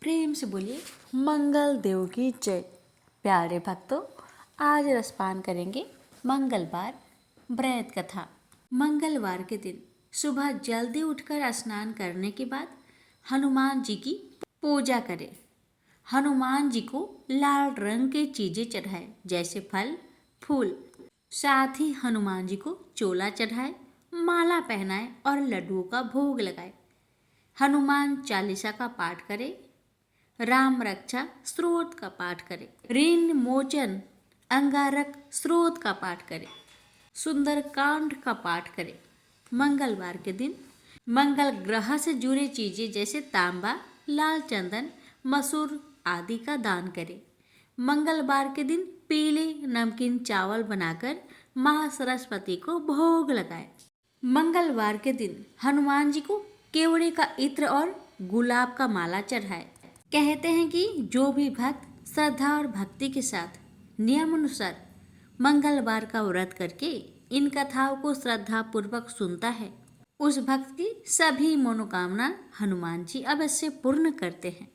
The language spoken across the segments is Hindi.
प्रेम से बोलिए मंगल देव की जय। प्यारे भक्तों, आज रसपान करेंगे मंगलवार व्रत कथा। मंगलवार के दिन सुबह जल्दी उठकर स्नान करने के बाद हनुमान जी की पूजा करें। हनुमान जी को लाल रंग की चीजें चढ़ाए, जैसे फल फूल। साथ ही हनुमान जी को चोला चढ़ाए, माला पहनाए और लड्डुओं का भोग लगाए। हनुमान चालीसा का पाठ करें, राम रक्षा स्त्रोत का पाठ करें, ऋण मोचन अंगारक स्त्रोत का पाठ करें, सुंदर कांड का पाठ करें। मंगलवार के दिन मंगल ग्रह से जुड़े चीजें जैसे तांबा, लाल चंदन, मसूर आदि का दान करें। मंगलवार के दिन पीले नमकीन चावल बनाकर माँ सरस्वती को भोग लगाए। मंगलवार के दिन हनुमान जी को केवड़े का इत्र और गुलाब का माला चढ़ाए। कहते हैं कि जो भी भक्त श्रद्धा और भक्ति के साथ नियम अनुसार मंगलवार का व्रत करके इन कथाओं को श्रद्धा पूर्वक सुनता है, उस भक्त की सभी मनोकामना हनुमान जी अवश्य पूर्ण करते हैं।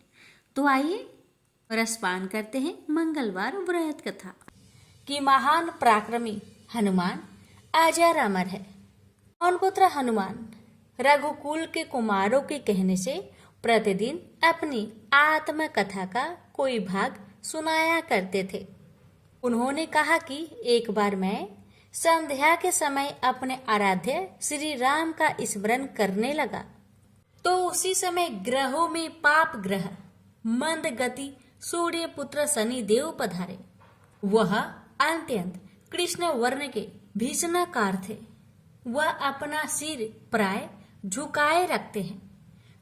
तो आइए रसपान करते हैं मंगलवार व्रत कथा। कि महान पराक्रमी हनुमान अजर अमर है। पवन पुत्र हनुमान रघुकुल के कुमारों के कहने से प्रतिदिन अपनी आत्मकथा का कोई भाग सुनाया करते थे। उन्होंने कहा कि एक बार मैं संध्या के समय अपने आराध्य श्री राम का स्मरण करने लगा, तो उसी समय ग्रहों में पाप ग्रह मंद गति सूर्य पुत्र शनि देव पधारे। वह अत्यंत कृष्ण वर्ण के भीषणाकार थे। वह अपना सिर प्राय झुकाए रखते हैं,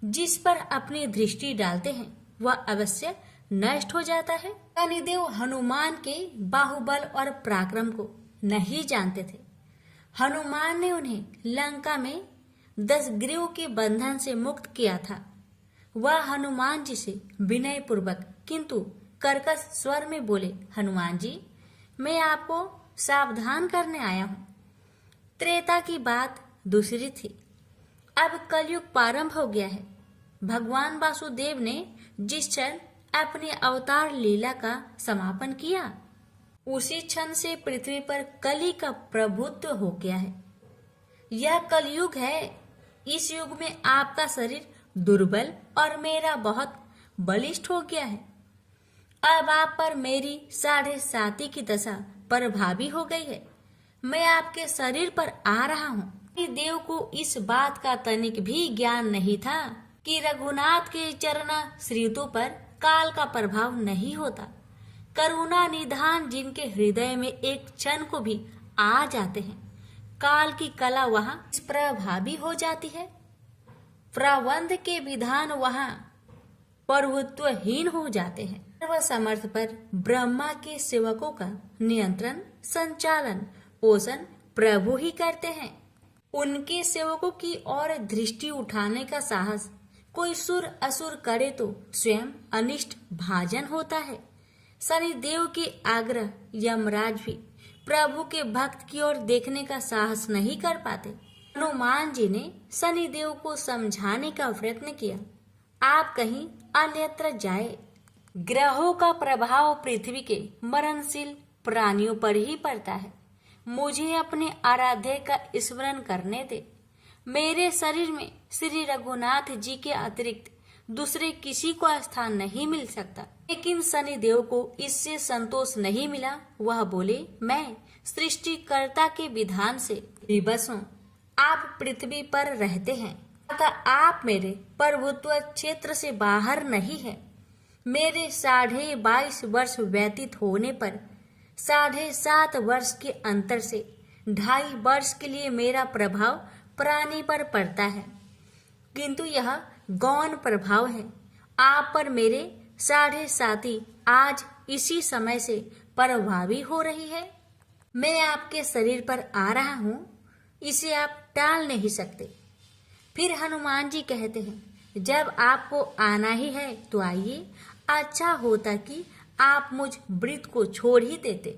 जिस पर अपनी दृष्टि डालते हैं वह अवश्य नष्ट हो जाता है। शनिदेव हनुमान के बाहुबल और पराक्रम को नहीं जानते थे। हनुमान ने उन्हें लंका में 10 ग्रीव के बंधन से मुक्त किया था। वह हनुमान जी से विनय पूर्वक किंतु कर्कश स्वर में बोले, हनुमान जी, मैं आपको सावधान करने आया हूँ। त्रेता की बात दूसरी थी, अब कलयुग प्रारंभ हो गया है। भगवान वासुदेव ने जिस क्षण अपनी अवतार लीला का समापन किया, उसी क्षण से पृथ्वी पर कली का प्रभुत्व हो गया है। यह कलयुग है। इस युग में आपका शरीर दुर्बल और मेरा बहुत बलिष्ठ हो गया है। अब आप पर मेरी 7.5 की दशा प्रभावी हो गई है। मैं आपके शरीर पर आ रहा हूँ। देव को इस बात का तनिक भी ज्ञान नहीं था कि रघुनाथ के चरण श्रीतों पर काल का प्रभाव नहीं होता। करुणा निधान जिनके हृदय में एक क्षण को भी आ जाते हैं, काल की कला वहां प्रभावी हो जाती है। प्रबंध के विधान वहां प्रभुत्वहीन हो जाते हैं। सर्वसमर्थ पर ब्रह्मा के सेवकों का नियंत्रण, संचालन, पोषण प्रभु ही करते हैं। उनके सेवकों की ओर दृष्टि उठाने का साहस कोई सुर असुर करे तो स्वयं अनिष्ट भाजन होता है। शनिदेव के आग्रह यमराज भी प्रभु के भक्त की ओर देखने का साहस नहीं कर पाते। हनुमान जी ने शनिदेव को समझाने का प्रयत्न किया, आप कहीं अन्यत्र जाए। ग्रहों का प्रभाव पृथ्वी के मरणशील प्राणियों पर ही पड़ता है। मुझे अपने आराध्य का स्मरण करने दे। मेरे शरीर में श्री रघुनाथ जी के अतिरिक्त दूसरे किसी को स्थान नहीं मिल सकता। लेकिन शनिदेव को इससे संतोष नहीं मिला। वह बोले, मैं सृष्टिकर्ता के विधान से विवश हूँ। आप पृथ्वी पर रहते हैं, अतः आप मेरे प्रभुत्व क्षेत्र से बाहर नहीं है। मेरे 22.5 वर्ष व्यतीत होने पर 7.5 वर्ष के अंतर से 2.5 वर्ष के लिए मेरा प्रभाव प्राणी पर पड़ता है, किंतु यह गौण प्रभाव है। आप पर मेरे 7.5 आज इसी समय से प्रभावी हो रही है। मैं आपके शरीर पर आ रहा हूँ, इसे आप टाल नहीं सकते। फिर हनुमान जी कहते हैं, जब आपको आना ही है तो आइए। अच्छा होता कि आप मुझ वृत्त को छोड़ ही देते।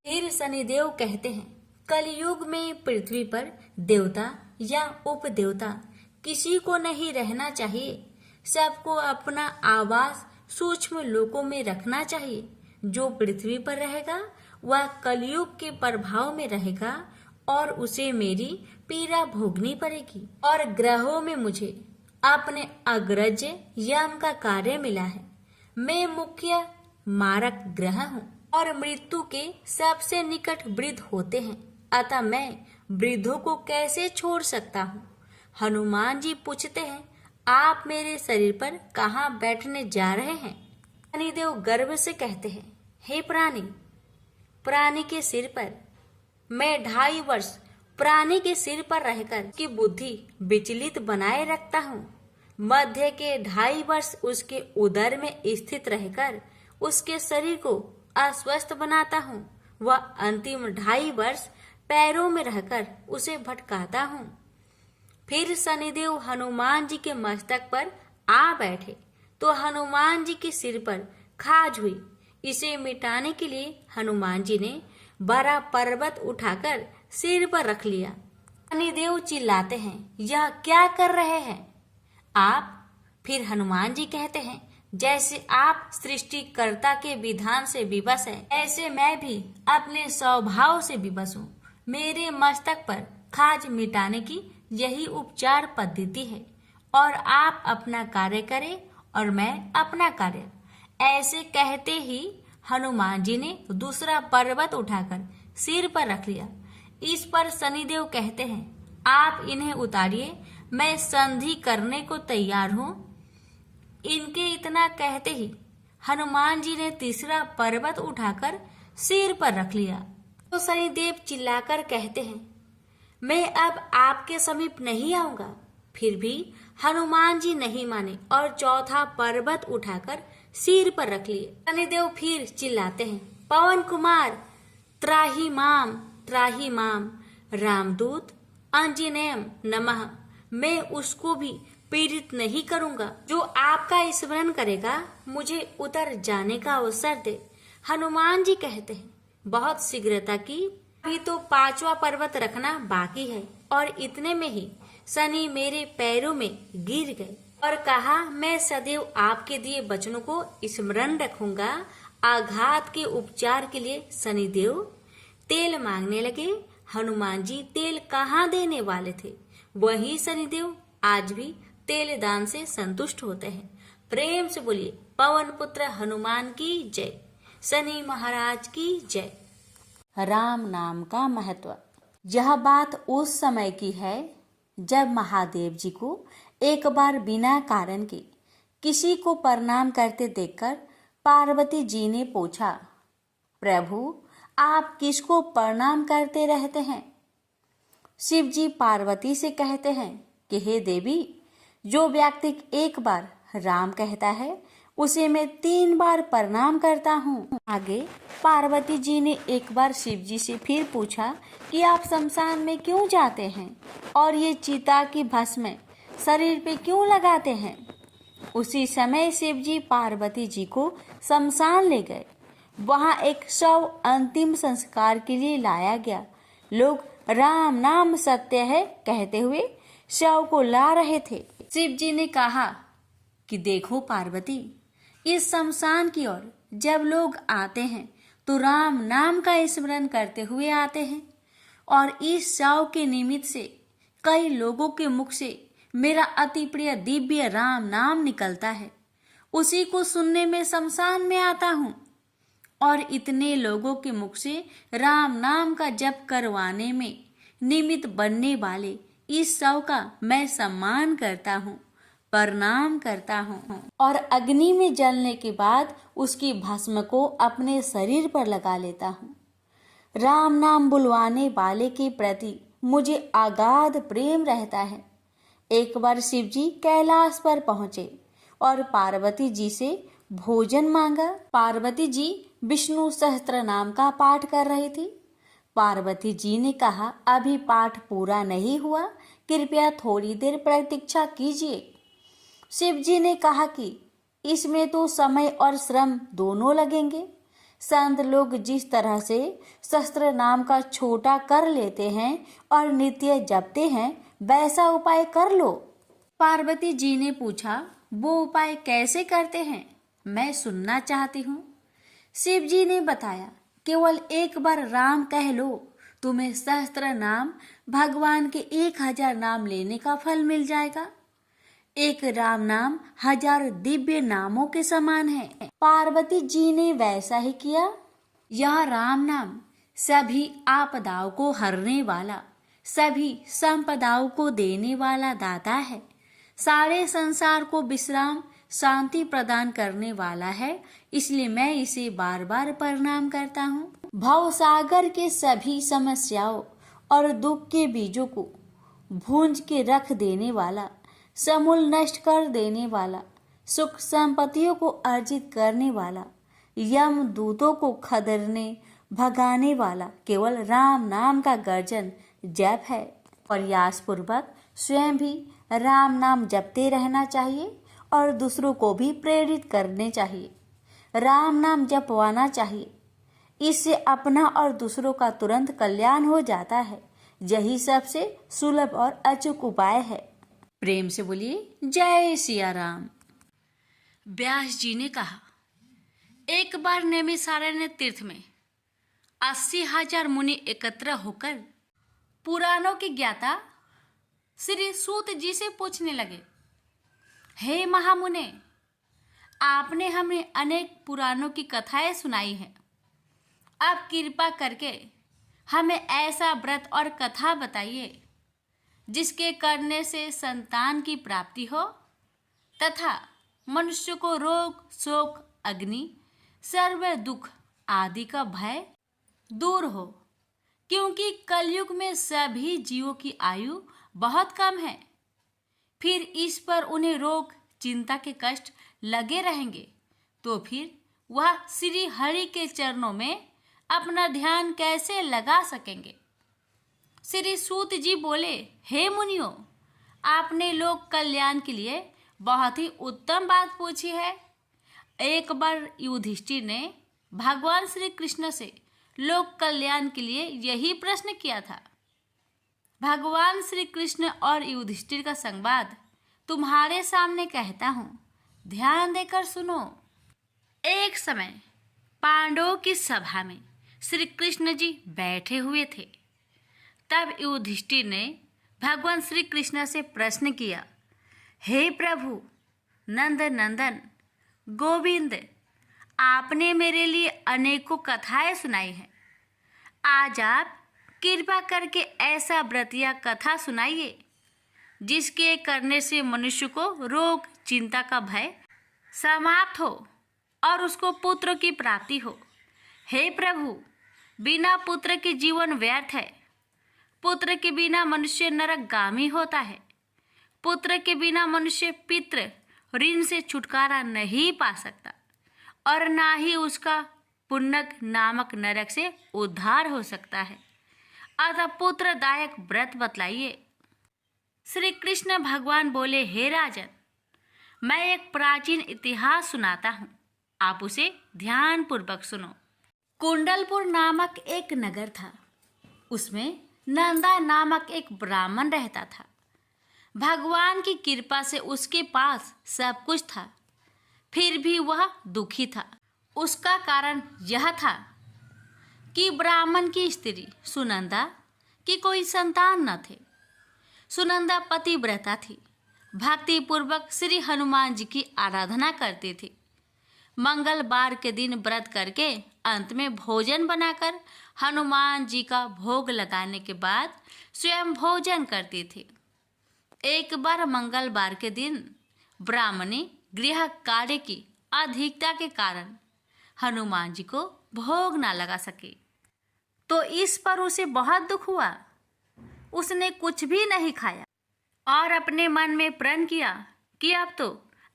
फिर शनिदेव कहते हैं, कलयुग में पृथ्वी पर देवता या उपदेवता किसी को नहीं रहना चाहिए। सबको अपना आवास सूक्ष्म लोकों में रखना चाहिए। जो पृथ्वी पर रहेगा वह कलयुग के प्रभाव में रहेगा और उसे मेरी पीड़ा भोगनी पड़ेगी। और ग्रहों में मुझे अपने अग्रज यम का कार्य मिला है। मैं मुख्य मारक ग्रह हूँ और मृत्यु के सबसे निकट वृद्ध होते हैं, अतः मैं वृद्धों को कैसे छोड़ सकता हूँ। हनुमान जी पूछते हैं, आप मेरे शरीर पर कहाँ बैठने जा रहे हैं। शनिदेव गर्व से कहते हैं, हे प्राणी के सिर पर मैं 2.5 वर्ष प्राणी के सिर पर रहकर की बुद्धि विचलित बनाए रखता हूँ। मध्य के 2.5 वर्ष उसके उदर में स्थित रहकर उसके शरीर को अस्वस्थ बनाता हूँ। वह अंतिम 2.5 वर्ष पैरों में रहकर उसे भटकाता हूँ। फिर शनिदेव हनुमान जी के मस्तक पर आ बैठे तो हनुमान जी के सिर पर खाज हुई। इसे मिटाने के लिए हनुमान जी ने बड़ा पर्वत उठाकर सिर पर रख लिया। शनिदेव चिल्लाते हैं, यह क्या कर रहे हैं आप। फिर हनुमान जी कहते हैं, जैसे आप सृष्टिकर्ता के विधान से विवश है, ऐसे मैं भी अपने स्वभाव से विवश हूँ। मेरे मस्तक पर खाज मिटाने की यही उपचार पद्धति है और आप अपना कार्य करें और मैं अपना कार्य। ऐसे कहते ही हनुमान जी ने दूसरा पर्वत उठाकर सिर पर रख लिया। इस पर शनिदेव कहते हैं, आप इन्हें उतारिए, मैं संधि करने को तैयार हूँ। इनके इतना कहते ही हनुमान जी ने तीसरा पर्वत उठाकर सिर पर रख लिया। तो शनिदेव चिल्लाकर कहते हैं, मैं अब आपके समीप नहीं आऊंगा। फिर भी हनुमान जी नहीं माने और चौथा पर्वत उठाकर सिर पर रख लिए। शनिदेव फिर चिल्लाते हैं, पवन कुमार त्राहि माम रामदूत आंजनेयम नमः। मैं उसको भी पीड़ित नहीं करूंगा जो आपका स्मरण करेगा। मुझे उतर जाने का अवसर दे। हनुमान जी कहते हैं, बहुत शीघ्रता की, अभी तो 5वां पर्वत रखना बाकी है। और इतने में ही शनि मेरे पैरों में गिर गए और कहा, मैं सदैव आपके दिए वचनों को स्मरण रखूंगा। आघात के उपचार के लिए शनिदेव तेल मांगने लगे। हनुमान जी तेल कहाँ देने वाले थे, वही शनिदेव आज भी तेल दान से संतुष्ट होते हैं। प्रेम से बोलिए, पवन पुत्र हनुमान की जय, शनि महाराज की जय। राम नाम का महत्व। यह बात उस समय की है जब महादेव जी को एक बार बिना कारण के किसी को प्रणाम करते देखकर पार्वती जी ने पूछा, प्रभु आप किसको प्रणाम करते रहते हैं। शिव जी पार्वती से कहते हैं कि हे देवी, जो व्यक्ति एक बार राम कहता है उसे मैं 3 बार प्रणाम करता हूँ। आगे पार्वती जी ने एक बार शिव जी से फिर पूछा कि आप शमशान में क्यों जाते हैं और ये चिता की भस्म शरीर पे क्यों लगाते हैं। उसी समय शिव जी पार्वती जी को शमशान ले गए। वहाँ एक शव अंतिम संस्कार के लिए लाया गया। लोग राम नाम सत्य है कहते हुए शव को ला रहे थे। शिव जी ने कहा कि देखो पार्वती, इस शमशान की ओर जब लोग आते हैं तो राम नाम का स्मरण करते हुए आते हैं और इस शव के निमित्त से कई लोगों के मुख से मेरा अति प्रिय दिव्य राम नाम निकलता है। उसी को सुनने में शमशान में आता हूँ और इतने लोगों के मुख से राम नाम का जप करवाने में निमित्त बनने वाले इस शव का मैं सम्मान करता हूँ, प्रणाम करता हूँ और अग्नि में जलने के बाद उसकी भस्म को अपने शरीर पर लगा लेता हूँ। राम नाम बुलवाने वाले के प्रति मुझे अगाध प्रेम रहता है। एक बार शिव जी कैलाश पर पहुंचे और पार्वती जी से भोजन मांगा। पार्वती जी विष्णु सहस्त्र नाम का पाठ कर रही थी। पार्वती जी ने कहा, अभी पाठ पूरा नहीं हुआ, कृपया थोड़ी देर प्रतीक्षा कीजिए। शिव जी ने कहा कि इसमें तो समय और श्रम दोनों लगेंगे। संत लोग जिस तरह से शस्त्र नाम का छोटा कर लेते हैं और नित्य जपते हैं, वैसा उपाय कर लो। पार्वती जी ने पूछा, वो उपाय कैसे करते हैं मैं सुनना चाहती हूँ। शिव जी ने बताया, केवल एक बार राम कह लो, तुम्हें सहस्त्र नाम भगवान के 1000 नाम लेने का फल मिल जाएगा। एक राम नाम 1000 दिव्य नामों के समान है। पार्वती जी ने वैसा ही किया। यह राम नाम सभी आपदाओं को हरने वाला, सभी संपदाओं को देने वाला दाता है। सारे संसार को विश्राम शांति प्रदान करने वाला है, इसलिए मैं इसे बार बार प्रणाम करता हूँ। भवसागर के सभी समस्याओं और दुख के बीजों को भूंज के रख देने वाला, समूल नष्ट कर देने वाला, सुख संपत्तियों को अर्जित करने वाला, यम दूतों को खदेड़ने भगाने वाला केवल राम नाम का गर्जन जप है। प्रयास पूर्वक स्वयं भी राम नाम जपते रहना चाहिए और दूसरों को भी प्रेरित करने चाहिए। राम नाम जपवाना चाहिए, इससे अपना और दूसरों का तुरंत कल्याण हो जाता है। यही सबसे सुलभ और अचूक उपाय है। प्रेम से बोलिए जय सिया राम। व्यास जी ने कहा, एक बार नैमिषारण्य तीर्थ में 80,000 मुनि एकत्र होकर पुराणों के ज्ञाता श्री सूत जी से पूछने लगे, हे महामुने, आपने हमें अनेक पुराणों की कथाएं सुनाई हैं। अब कृपा करके हमें ऐसा व्रत और कथा बताइए जिसके करने से संतान की प्राप्ति हो तथा मनुष्य को रोग शोक अग्नि सर्व दुख आदि का भय दूर हो, क्योंकि कलयुग में सभी जीवों की आयु बहुत कम है। फिर इस पर उन्हें रोग चिंता के कष्ट लगे रहेंगे, तो फिर वह श्री हरि के चरणों में अपना ध्यान कैसे लगा सकेंगे। श्री सूत जी बोले, हे मुनियों, आपने लोक कल्याण के लिए बहुत ही उत्तम बात पूछी है। एक बार युधिष्ठिर ने भगवान श्री कृष्ण से लोक कल्याण के लिए यही प्रश्न किया था। भगवान श्री कृष्ण और युधिष्ठिर का संवाद तुम्हारे सामने कहता हूँ, ध्यान देकर सुनो। एक समय पांडवों की सभा में श्री कृष्ण जी बैठे हुए थे। तब युधिष्ठिर ने भगवान श्री कृष्ण से प्रश्न किया, हे प्रभु नंद नंदन गोविंद, आपने मेरे लिए अनेकों कथाएं सुनाई हैं। आज आप कृपा करके ऐसा व्रत या कथा सुनाइए जिसके करने से मनुष्य को रोग चिंता का भय समाप्त हो और उसको पुत्र की प्राप्ति हो। हे प्रभु, बिना पुत्र के जीवन व्यर्थ है। पुत्र के बिना मनुष्य नरकगामी होता है। पुत्र के बिना मनुष्य पितृ ऋण से छुटकारा नहीं पा सकता और ना ही उसका पुण्यक नामक नरक से उद्धार हो सकता है। अतः पुत्रदायक व्रत बतलाइए। श्री कृष्ण भगवान बोले, हे राजन, मैं एक प्राचीन इतिहास सुनाता हूँ, आप उसे ध्यान पूर्वक सुनो। कुंडलपुर नामक एक नगर था। उसमें नंदा नामक एक ब्राह्मण रहता था। भगवान की कृपा से उसके पास सब कुछ था, फिर भी वह दुखी था। उसका कारण यह था कि ब्राह्मण की स्त्री सुनंदा की कोई संतान न थे। सुनंदा पतिव्रता थी, भक्ति पूर्वक श्री हनुमान जी की आराधना करती थी। मंगलवार के दिन व्रत करके अंत में भोजन बनाकर हनुमान जी का भोग लगाने के बाद स्वयं भोजन करती थी। एक बार मंगलवार के दिन ब्राह्मणी गृह कार्य की अधिकता के कारण हनुमान जी को भोग ना लगा सके, तो इस पर उसे बहुत दुख हुआ। उसने कुछ भी नहीं खाया और अपने मन में प्रण किया कि अब तो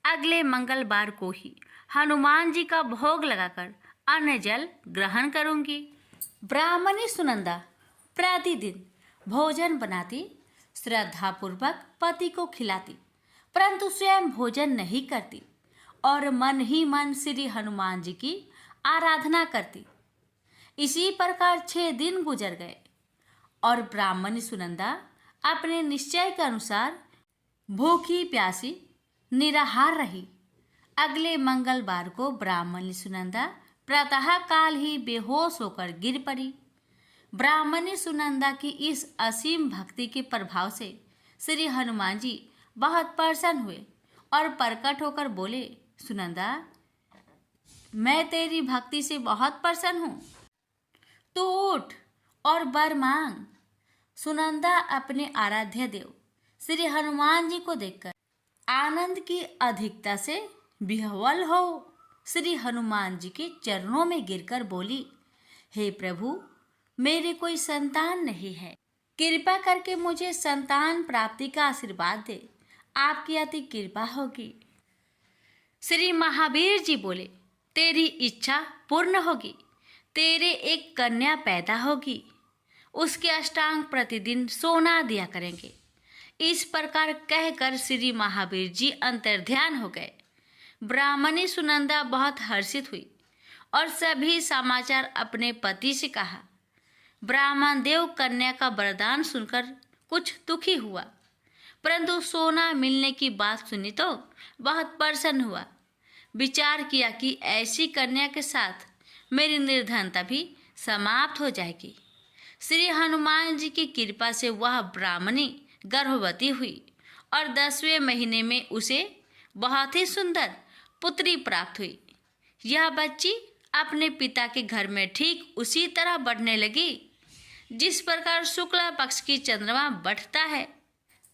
अगले मंगलवार को ही हनुमान जी का भोग लगाकर अन्न जल ग्रहण करूंगी। ब्राह्मणी सुनंदा प्रतिदिन भोजन बनाती, श्रद्धापूर्वक पति को खिलाती, परंतु स्वयं भोजन नहीं करती और मन ही मन श्री हनुमान जी की आराधना करती। इसी प्रकार 6 दिन गुजर गए और ब्राह्मणी सुनंदा अपने निश्चय के अनुसार भूखी प्यासी निराहार रही। अगले मंगलवार को ब्राह्मणी सुनंदा प्रातः काल ही बेहोश होकर गिर पड़ी। ब्राह्मणी सुनंदा की इस असीम भक्ति के प्रभाव से श्री हनुमान जी बहुत प्रसन्न हुए और प्रकट होकर बोले, सुनंदा, मैं तेरी भक्ति से बहुत प्रसन्न हूँ, तू उठ और वर मांग। सुनंदा अपने आराध्य देव श्री हनुमान जी को देखकर आनंद की अधिकता से विह्वल हो श्री हनुमान जी के चरणों में गिरकर बोली, हे प्रभु, मेरे कोई संतान नहीं है, कृपा करके मुझे संतान प्राप्ति का आशीर्वाद दे, आपकी अति कृपा होगी। श्री महावीर जी बोले, तेरी इच्छा पूर्ण होगी, तेरे एक कन्या पैदा होगी, उसके अष्टांग प्रतिदिन सोना दिया करेंगे। इस प्रकार कहकर श्री महावीर जी अंतर्ध्यान हो गए। ब्राह्मणी सुनंदा बहुत हर्षित हुई और सभी समाचार अपने पति से कहा। ब्राह्मण देव कन्या का वरदान सुनकर कुछ दुखी हुआ, परंतु सोना मिलने की बात सुनी तो बहुत प्रसन्न हुआ। विचार किया कि ऐसी कन्या के साथ मेरी निर्धनता भी समाप्त हो जाएगी। श्री हनुमान जी की कृपा से वह ब्राह्मणी गर्भवती हुई और 10वें महीने में उसे बहुत ही सुंदर पुत्री प्राप्त हुई। यह बच्ची अपने पिता के घर में ठीक उसी तरह बढ़ने लगी जिस प्रकार शुक्ला पक्ष की चंद्रमा बढ़ता है।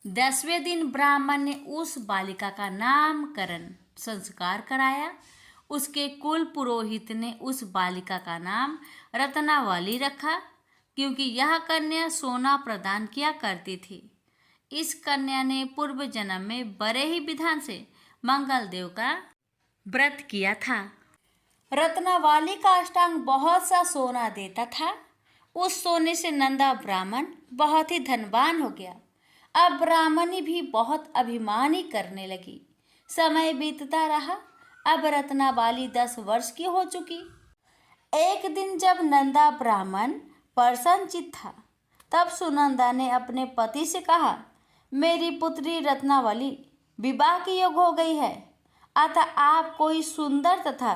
10वें दिन ब्राह्मण ने उस बालिका का नामकरण संस्कार कराया। उसके कुल पुरोहित ने उस बालिका का नाम रत्नावली रखा, क्योंकि यह कन्या सोना प्रदान किया करती थी। इस कन्या ने पूर्व जन्म में बड़े ही विधान से मंगल देव का व्रत किया था। रत्नावली का अष्टांग बहुत सा सोना देता था। उस सोने से नंदा ब्राह्मण बहुत ही धनवान हो गया। अब ब्राह्मणी भी बहुत अभिमानी करने लगी। समय बीतता रहा। अब रत्नावली 10 वर्ष की हो चुकी। एक दिन जब नंदा ब्राह्मण प्रसन्नचित्त था, तब सुनंदा ने अपने पति से कहा, मेरी पुत्री रत्नावली विवाह की योग हो गई है, अतः आप कोई सुंदर तथा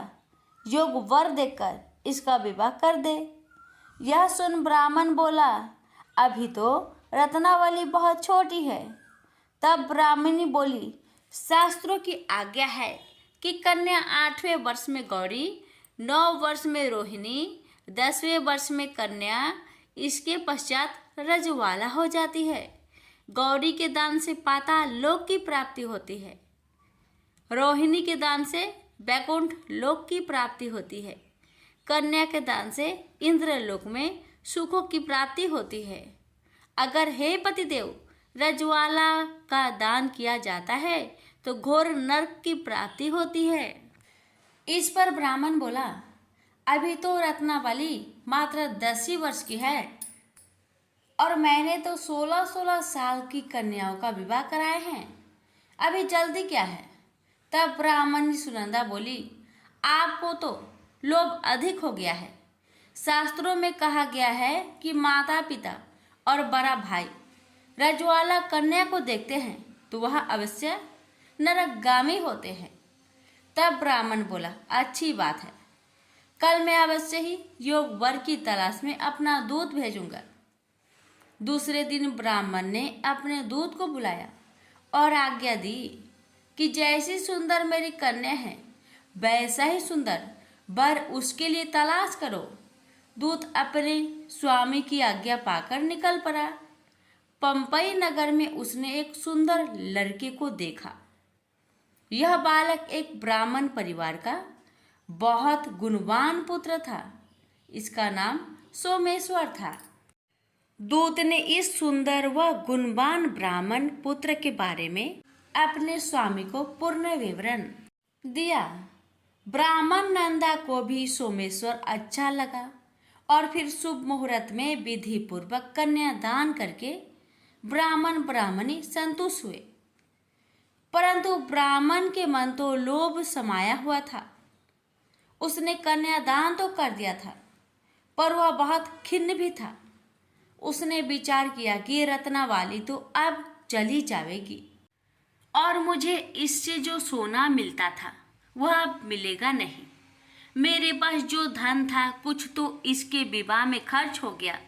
योग वर देकर इसका विवाह कर दे। यह सुन ब्राह्मण बोला, अभी तो रत्नावली बहुत छोटी है। तब ब्राह्मणी बोली, शास्त्रों की आज्ञा है कि कन्या 8वें वर्ष में गौरी, 9 वर्ष में रोहिणी, 10वें वर्ष में कन्या, इसके पश्चात रजवाला हो जाती है। गौरी के दान से पाताल लोक की प्राप्ति होती है, रोहिणी के दान से वैकुंठ लोक की प्राप्ति होती है, कन्या के दान से इंद्रलोक में सुखों की प्राप्ति होती है। अगर हे पतिदेव रजवाला का दान किया जाता है तो घोर नरक की प्राप्ति होती है। इस पर ब्राह्मण बोला, अभी तो रत्नावली मात्र 10 ही वर्ष की है और मैंने तो 16-16 साल की कन्याओं का विवाह कराए हैं, अभी जल्दी क्या है। तब ब्राह्मणी सुनंदा बोली, आपको तो लोभ अधिक हो गया है। शास्त्रों में कहा गया है कि माता पिता और बड़ा भाई रजवाला कन्या को देखते हैं तो वह अवश्य नरकगामी होते हैं। तब ब्राह्मण बोला, अच्छी बात है, कल मैं अवश्य ही योग वर की तलाश में अपना दूत भेजूंगा। दूसरे दिन ब्राह्मण ने अपने दूत को बुलाया और आज्ञा दी कि जैसी सुंदर मेरी कन्या है वैसा ही सुंदर वर उसके लिए तलाश करो। दूत अपने स्वामी की आज्ञा पाकर निकल पड़ा। पंपई नगर में उसने एक सुंदर लड़के को देखा। यह बालक एक ब्राह्मण परिवार का बहुत गुणवान पुत्र था। इसका नाम सोमेश्वर था। दूत ने इस सुंदर व गुणवान ब्राह्मण पुत्र के बारे में अपने स्वामी को पूर्ण विवरण दिया। ब्राह्मण नंदा को भी सोमेश्वर अच्छा लगा और फिर शुभ मुहूर्त में विधि पूर्वक कन्यादान करके ब्राह्मण ब्राह्मणी संतुष्ट हुए। परंतु ब्राह्मण के मन तो लोभ समाया हुआ था। उसने कन्यादान तो कर दिया था, पर वह बहुत खिन्न भी था। उसने विचार किया कि रत्नावली तो अब चली जाएगी और मुझे इससे जो सोना मिलता था वह अब मिलेगा नहीं। मेरे पास जो धन था कुछ तो इसके विवाह में खर्च हो गया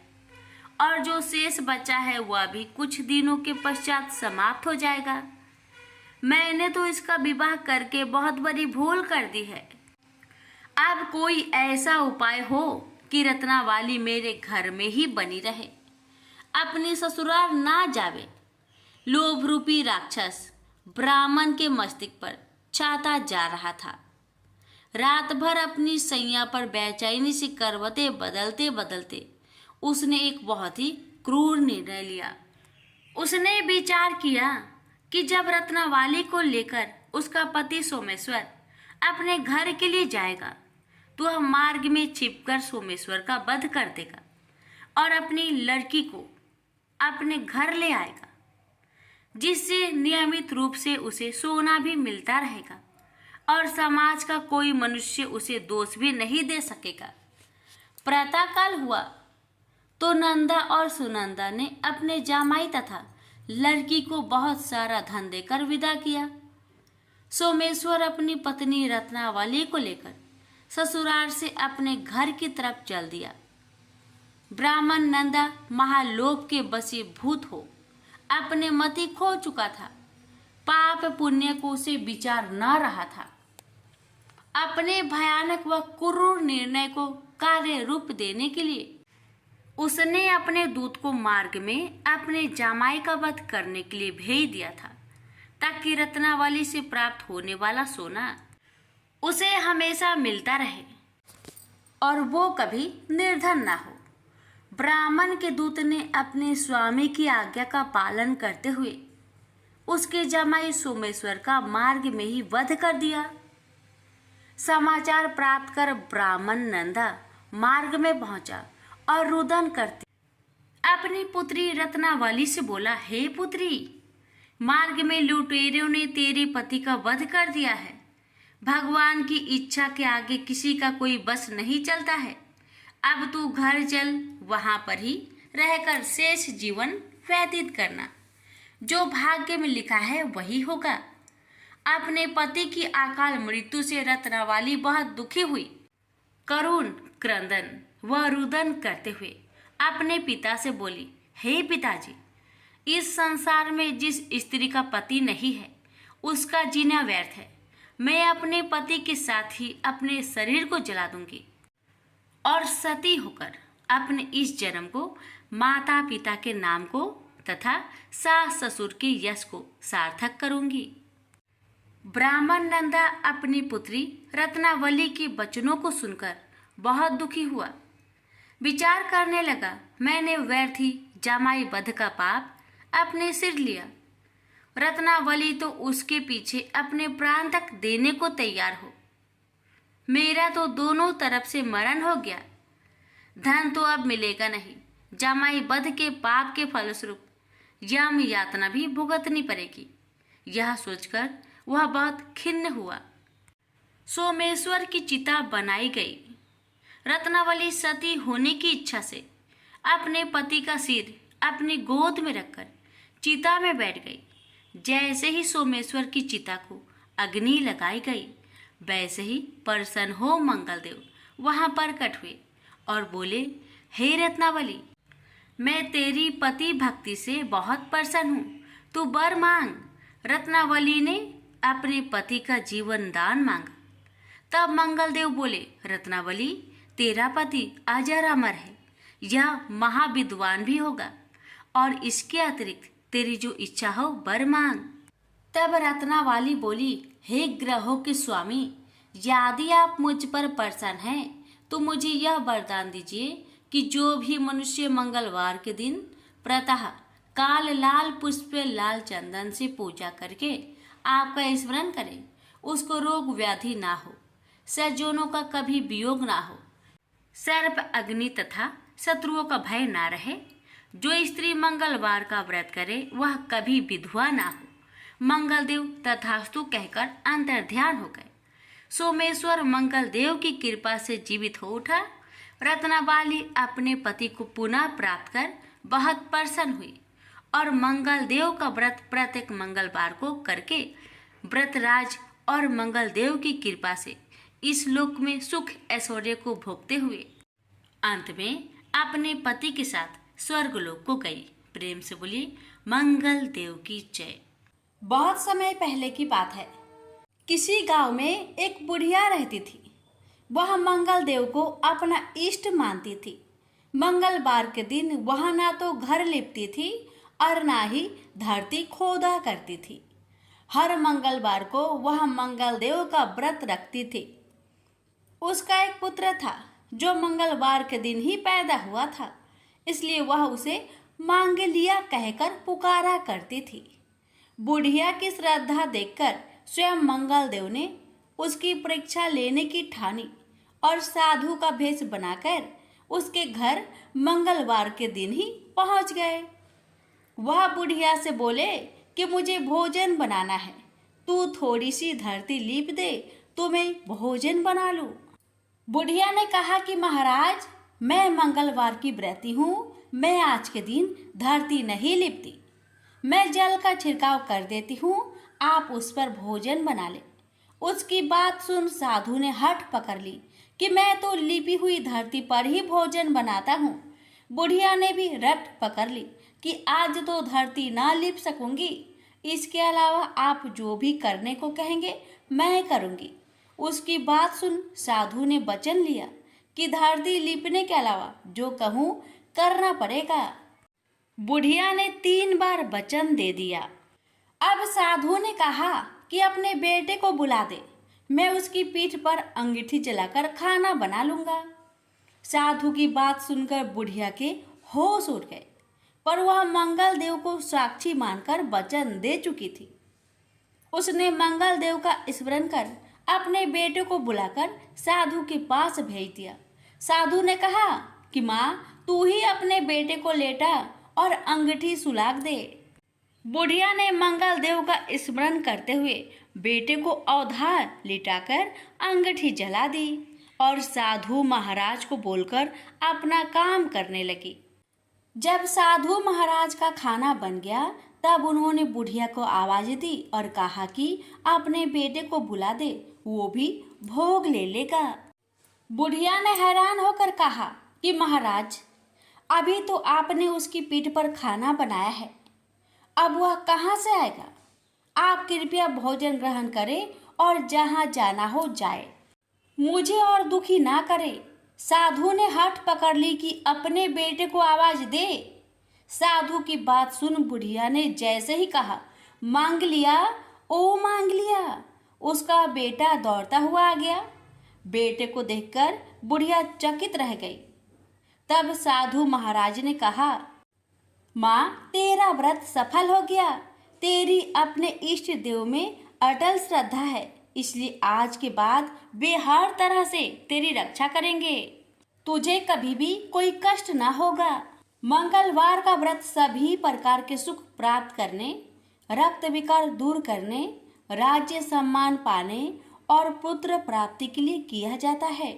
और जो शेष बचा है वह भी कुछ दिनों के पश्चात समाप्त हो जाएगा। मैंने तो इसका विवाह करके बहुत बड़ी भूल कर दी है। अब कोई ऐसा उपाय हो कि रत्नावाली मेरे घर में ही बनी रहे, अपनी ससुराल ना जावे। लोभ रूपी राक्षस ब्राह्मण के मस्तिष्क पर छाता जा रहा था। रात भर अपनी सैया पर बेचैनी से करवटें बदलते बदलते उसने एक बहुत ही क्रूर निर्णय लिया। उसने विचार किया कि जब रत्नावाली को लेकर उसका पति सोमेश्वर अपने घर के लिए जाएगा तो वह मार्ग में छिपकर सोमेश्वर का वध कर देगा और अपनी लड़की को अपने घर ले आएगा, जिससे नियमित रूप से उसे सोना भी मिलता रहेगा और समाज का कोई मनुष्य उसे दोष भी नहीं दे सकेगा। प्रातःकाल हुआ तो नंदा और सुनंदा ने अपने जामाई तथा लड़की को बहुत सारा धन देकर विदा किया। सोमेश्वर अपनी पत्नी रत्नावली को लेकर ससुराल से अपने घर की तरफ चल दिया। ब्राह्मण नंदा महालोभ के वशीभूत हो अपने मति खो चुका था। पाप पुण्य को उसे विचार न रहा था। अपने भयानक व क्रूर निर्णय को कार्य रूप देने के लिए उसने अपने दूत को मार्ग में अपने जामाई का वध करने के लिए भेज दिया था, ताकि रत्नावली से प्राप्त होने वाला सोना उसे हमेशा मिलता रहे और वो कभी निर्धन ना हो। ब्राह्मण के दूत ने अपने स्वामी की आज्ञा का पालन करते हुए उसके जमाई सोमेश्वर का मार्ग में ही वध कर दिया। समाचार प्राप्त कर ब्राह्मण नंदा मार्ग में पहुंचा और रुदन करते अपनी पुत्री रत्नावली से बोला, हे पुत्री, मार्ग में लुटेरों ने तेरे पति का वध कर दिया है। भगवान की इच्छा के आगे किसी का कोई बस नहीं चलता है। अब तू घर चल, वहां पर ही रहकर शेष जीवन व्यतीत करना। जो भाग्य में लिखा है वही होगा। अपने पति की अकाल मृत्यु से रत्नावली बहुत दुखी हुई। करुण क्रंदन व रुदन करते हुए अपने पिता से बोली, हे पिताजी, इस संसार में जिस स्त्री का पति नहीं है उसका जीना व्यर्थ है। मैं अपने पति के साथ ही अपने शरीर को जला दूंगी और सती होकर अपने इस जन्म को माता पिता के नाम को तथा सास ससुर के यश को सार्थक करूंगी। ब्राह्मण नंदा अपनी पुत्री रत्नावली के वचनों को सुनकर बहुत दुखी हुआ। विचार करने लगा, मैंने व्यर्थ ही जामाई वध का पाप अपने सिर लिया। रत्नावली तो उसके पीछे अपने प्राण तक देने को तैयार हो। मेरा तो दोनों तरफ से मरण हो गया। धन तो अब मिलेगा नहीं। जामाई वध के पाप के फलस्वरूप यम यातना भी भुगतनी पड़ेगी। यह सोचकर वह बहुत खिन्न हुआ। सोमेश्वर की चिता बनाई गई। रत्नावली सती होने की इच्छा से अपने पति का सिर अपनी गोद में रखकर चिता में बैठ गई। जैसे ही सोमेश्वर की चिता को अग्नि लगाई गई, वैसे ही प्रसन्न हो मंगलदेव वहां प्रकट हुए और बोले, हे रत्नावली, मैं तेरी पति भक्ति से बहुत प्रसन्न हूँ, तू वर मांग। रत्नावली ने अपने पति का जीवन दान मांगा। तब मंगलदेव बोले, रत्नावली, तेरा पति अजर अमर है, यह महाविद्वान भी होगा और इसके अतिरिक्त तेरी जो इच्छा हो वर मांग। तब रत्नावली बोली, हे ग्रहों के स्वामी, यदि आप मुझ पर प्रसन्न हैं तो मुझे यह वरदान दीजिए कि जो भी मनुष्य मंगलवार के दिन प्रातः काल लाल पुष्प लाल चंदन से पूजा करके आपका स्मरण करे, उसको रोग व्याधि ना हो, सज्जनों का कभी वियोग ना हो, सर्प अग्नि तथा शत्रुओं का भय ना रहे। जो स्त्री मंगलवार का व्रत करे वह कभी विधवा ना हो। मंगलदेव तथास्तु कहकर अंतर्ध्यान हो गए। सोमेश्वर मंगलदेव की कृपा से जीवित हो उठा। रत्नावली अपने पति को पुनः प्राप्त कर बहुत प्रसन्न हुई और मंगल देव का व्रत प्रत्येक मंगलवार को करके व्रतराज और मंगल देव की कृपा से इस लोक में सुख ऐश्वर्य को भोगते हुए अंत में अपने पति के साथ स्वर्ग लोक को गई। प्रेम से बोलिए मंगल देव की जय। बहुत समय पहले की बात है। किसी गांव में एक बुढ़िया रहती थी। वह मंगल देव को अपना इष्ट मानती थी। मंगलवार के दिन वह ना तो घर लिपती थी और ना ही धरती खोदा करती थी। हर मंगलवार को वह मंगल देव का व्रत रखती थी। उसका एक पुत्र था जो मंगलवार के दिन ही पैदा हुआ था, इसलिए वह उसे मांगलिया कहकर पुकारा करती थी। बुढ़िया की श्रद्धा देखकर स्वयं मंगल देव ने उसकी परीक्षा लेने की ठानी और साधु का भेष बनाकर उसके घर मंगलवार के दिन ही पहुंच गए। वह बुढ़िया से बोले कि मुझे भोजन बनाना है, तू थोड़ी सी धरती लीप दे तो मैं भोजन बना लूं। बुढ़िया ने कहा कि महाराज, मैं मंगलवार की व्रती हूँ, मैं आज के दिन धरती नहीं लिपती, मैं जल का छिड़काव कर देती हूँ, आप उस पर भोजन बना ले। उसकी बात सुन साधु ने हठ पकड़ ली कि मैं तो लिपी हुई धरती पर ही भोजन बनाता हूँ। बुढ़िया ने भी रट पकड़ ली कि आज तो धरती ना लिप सकूंगी, इसके अलावा आप जो भी करने को कहेंगे मैं करूंगी। उसकी बात सुन साधु ने वचन लिया कि धरती लिपने के अलावा जो कहूँ करना पड़ेगा। बुढ़िया ने 3 बार वचन दे दिया। अब साधु ने कहा कि अपने बेटे को बुला दे, मैं उसकी पीठ पर अंगीठी जलाकर खाना बना लूंगा। साधु की बात सुनकर बुढ़िया के होश उड़ गए, पर वह मंगल देव को साक्षी मानकर वचन दे चुकी थी। उसने मंगल देव का स्मरण कर अपने बेटे को बुलाकर साधु के पास भेज दिया। साधु ने कहा कि माँ, तू ही अपने बेटे को लेटा और अंगीठी सुलाग दे। बुढ़िया ने मंगल देव का स्मरण करते हुए बेटे को अवधार लिटाकर अंगीठी जला दी और साधु महाराज को बोलकर अपना काम करने लगी। जब साधु महाराज का खाना बन गया तब उन्होंने बुढ़िया को आवाज दी और कहा कि अपने बेटे को बुला दे, वो भी भोग ले लेगा। बुढ़िया ने हैरान होकर कहा कि महाराज, अभी तो आपने उसकी पीठ पर खाना बनाया है, अब वह कहाँ से आएगा? आप कृपया भोजन ग्रहण करें और जहाँ जाना हो जाए, मुझे और दुखी ना करे। साधु ने हठ पकड़ ली कि अपने बेटे को आवाज दे। साधु की बात सुन बुढ़िया ने जैसे ही कहा, मांग लिया, ओ मांग लिया, उसका बेटा दौड़ता हुआ आ गया। बेटे को देखकर बुढ़िया चकित रह गई। तब साधु महाराज ने कहा, माँ, तेरा व्रत सफल हो गया, तेरी अपने इष्ट देव में अटल श्रद्धा है, इसलिए आज के बाद वे हर तरह से तेरी रक्षा करेंगे, तुझे कभी भी कोई कष्ट ना होगा। मंगलवार का व्रत सभी प्रकार के सुख प्राप्त करने, रक्त विकार दूर करने, राज्य सम्मान पाने और पुत्र प्राप्ति के लिए किया जाता है।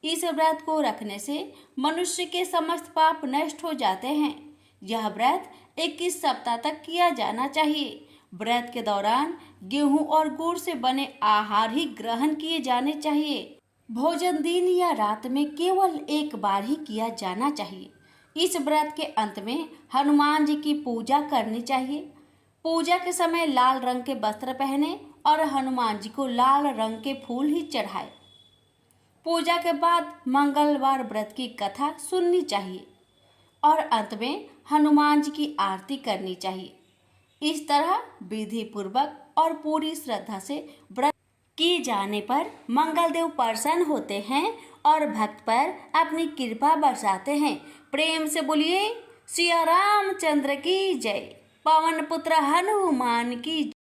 इस व्रत को रखने से मनुष्य के समस्त पाप नष्ट हो जाते हैं। यह व्रत 21 सप्ताह तक किया जाना चाहिए। व्रत के दौरान गेहूं और गुड़ से बने आहार ही ग्रहण किए जाने चाहिए। भोजन दिन या रात में केवल एक बार ही किया जाना चाहिए। इस व्रत के अंत में हनुमान जी की पूजा करनी चाहिए। पूजा के समय लाल रंग के वस्त्र पहने और हनुमान जी को लाल रंग के फूल ही चढ़ाए। पूजा के बाद मंगलवार व्रत की कथा सुननी चाहिए और अंत में हनुमान जी की आरती करनी चाहिए। इस तरह विधि पूर्वक और पूरी श्रद्धा से व्रत किए जाने पर मंगल देव प्रसन्न होते हैं और भक्त पर अपनी कृपा बरसाते हैं। प्रेम से बोलिए सिया रामचंद्र की जय। पवन पुत्र हनुमान की